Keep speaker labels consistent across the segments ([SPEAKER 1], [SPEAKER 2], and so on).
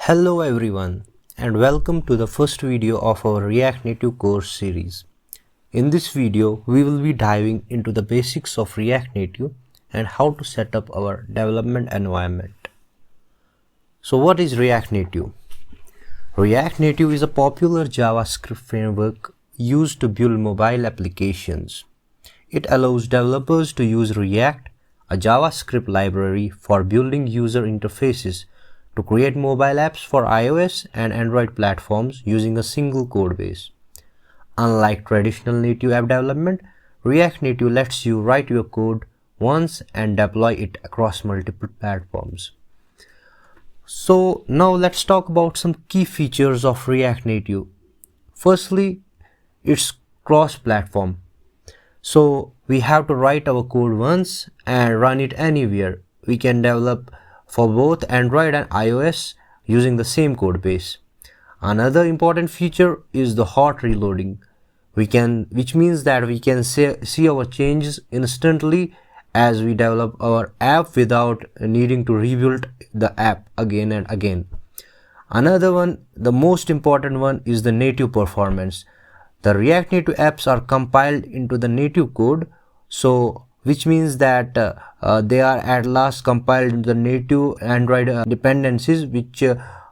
[SPEAKER 1] Hello everyone and welcome to the first video of our React Native course series. In this video, we will be diving into the basics of React Native and how to set up our development environment. So what is React Native? React Native is a popular JavaScript framework used to build mobile applications. It allows developers to use React, a JavaScript library for building user interfaces, to create mobile apps for iOS and Android platforms using a single codebase. Unlike traditional native app development, React Native lets you write your code once and deploy it across multiple platforms. So now let's talk about some key features of React Native. Firstly, it's cross-platform. So we have to write our code once and run it anywhere. We can develop for both Android and iOS using the same code base. Another important feature is the hot reloading, which means that we can see our changes instantly as we develop our app without needing to rebuild the app again and again. Another one, the most important one, is the native performance. The React Native apps are compiled into the native code, which means that they are at last compiled into the native Android dependencies, which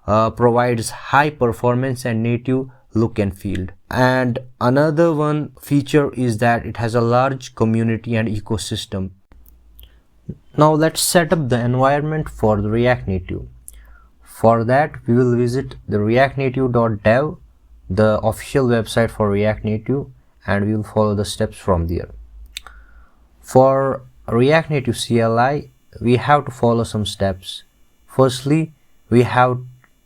[SPEAKER 1] provides high performance and native look and feel. And another one feature is that it has a large community and ecosystem. Now let's set up the environment for the React Native. For that, we will visit the reactnative.dev, the official website for React Native, and we will follow the steps from there. For React Native CLI, we have to follow some steps. Firstly, we have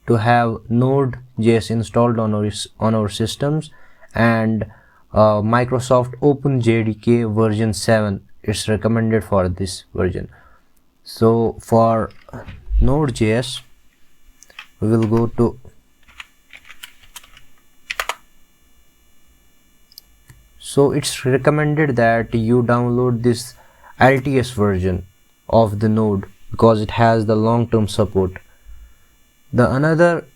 [SPEAKER 1] to have Node.js installed on our systems, and Microsoft OpenJDK version 7 is recommended for this version. So for Node.js, we will go to it's recommended that you download this LTS version of the Node because it has the long-term support. The another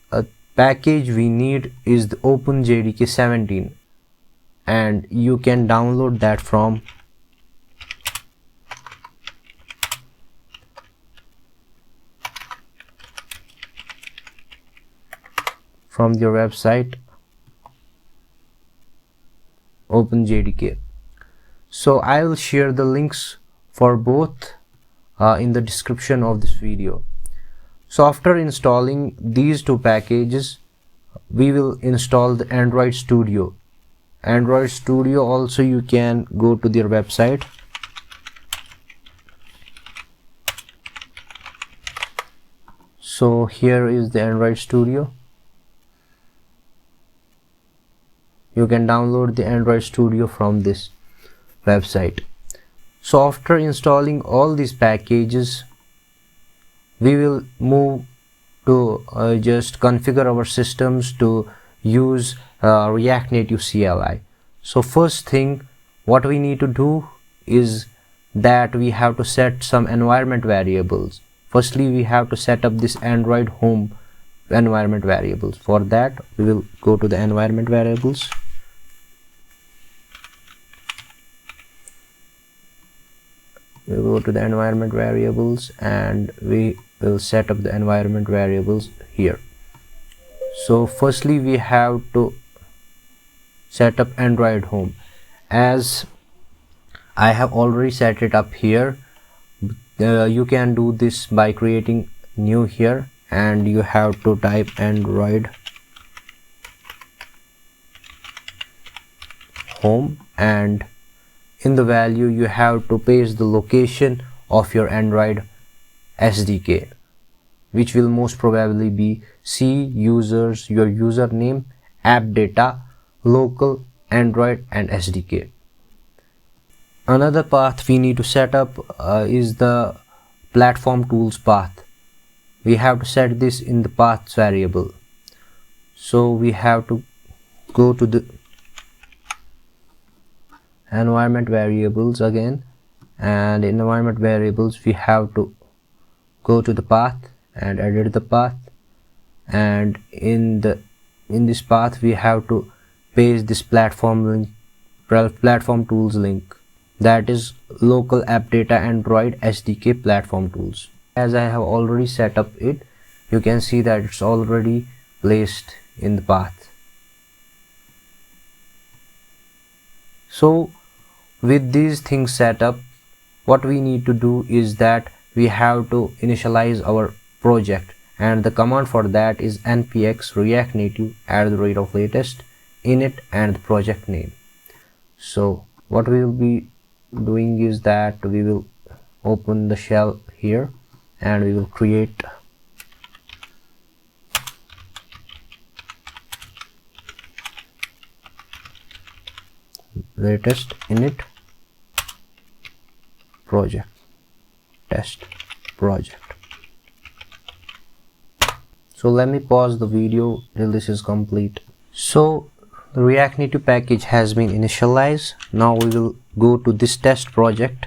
[SPEAKER 1] package we need is the OpenJDK 17, and you can download that from their website OpenJDK. So I will share the links for both in the description of this video. So after installing these two packages, we will install the Android Studio. Android Studio also, you can go to their website. So here is the Android Studio. You can download the Android Studio from this website. So after installing all these packages, we will move to just configure our systems to use React Native CLI. So first thing what we need to do is that we have to set some environment variables. Firstly, we have to set up this Android home environment variables. For that, we will go to the environment variables. We will go to the environment variables and we will set up the environment variables here. So firstly, we have to set up Android home. As I have already set it up here, you can do this by creating new here, and you have to type Android home, and in the value you have to paste the location of your Android SDK, which will most probably be C users, your username, app data, local, Android, and SDK. Another path we need to set up is the platform tools path. We have to set this in the paths variable. So we have to go to the environment variables again, and in environment variables we have to go to the path and edit the path, and in this path we have to paste this platform tools link, that is local app data Android SDK platform tools. As I have already set up it, you can see that it's already placed in the path. So with these things set up, what we need to do is that we have to initialize our project, and the command for that is npx react native @latest init and the project name. So what we will be doing is that we will open the shell here and we will create latest init project test project. So let me pause the video till this is complete. So the React Native package has been initialized. Now we will go to this test project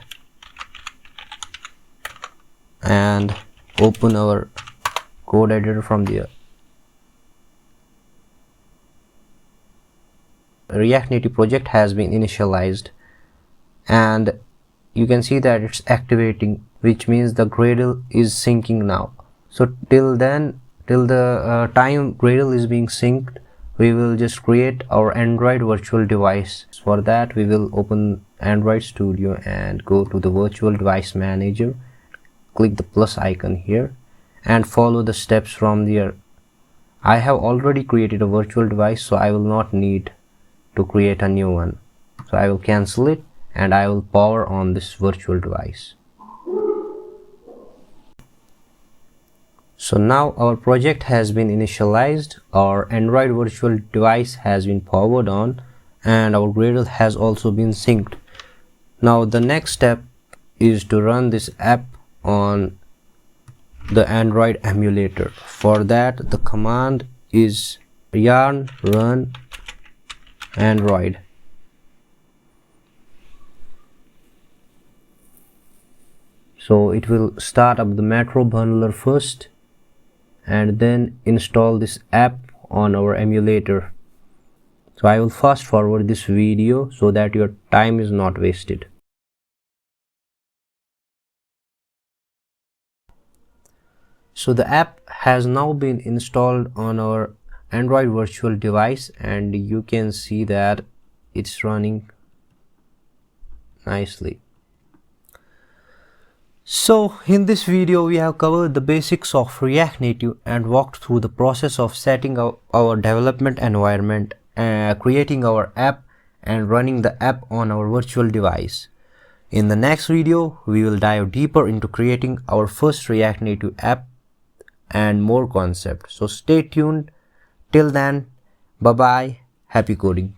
[SPEAKER 1] and open our code editor from there. React Native project has been initialized and you can see that it's activating, which means the Gradle is syncing now. So till the time Gradle is being synced, we will just create our Android virtual device. For that we will open Android Studio and go to the virtual device manager, click the plus icon here and follow the steps from there. I have already created a virtual device, so I will not need to create a new one. So I will cancel it and I will power on this virtual device. So now our project has been initialized, our Android virtual device has been powered on, and our Gradle has also been synced. Now the next step is to run this app on the Android emulator. For that the command is yarn run Android. So it will start up the macro bundler first and then install this app on our emulator. So I will fast forward this video so that your time is not wasted. So the app has now been installed on our Android virtual device and you can see that it's running nicely. So in this video we have covered the basics of React Native and walked through the process of setting up our development environment, creating our app and running the app on our virtual device. In the next video we will dive deeper into creating our first React Native app and more concepts. So stay tuned. Till then, bye bye, happy coding.